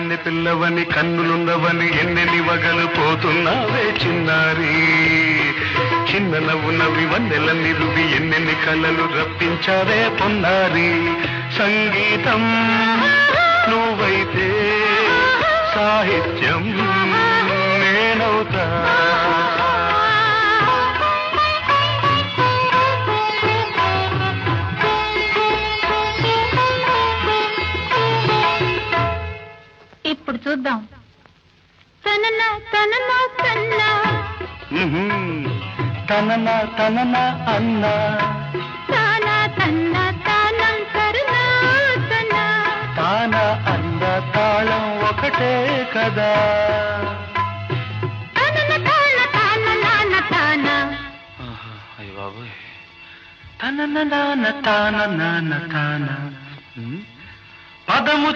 కన్నె పిల్లవని కన్నులుండవని ఎన్నెన్ని వగలు పోతున్నావే చిన్నారి. చిన్న నవ్వు నవ్వి వన్నెల నిరువి ఎన్నెన్ని కళలు రప్పించావే పొన్నారి. సంగీతం నువ్వైతే సాహిత్యం నేనవుతా. ఇప్పుడు చూద్దాం. తననా తననా తన్నా తననా తననా అన్నా తానా తన్నా తానం కరుణా తనా తానా అంద తాళం ఒకటే కదా. తనన తాన తాన నాన తానా. అయ్య బాబోయ్. తనన నాన తాన నాన తాన పదము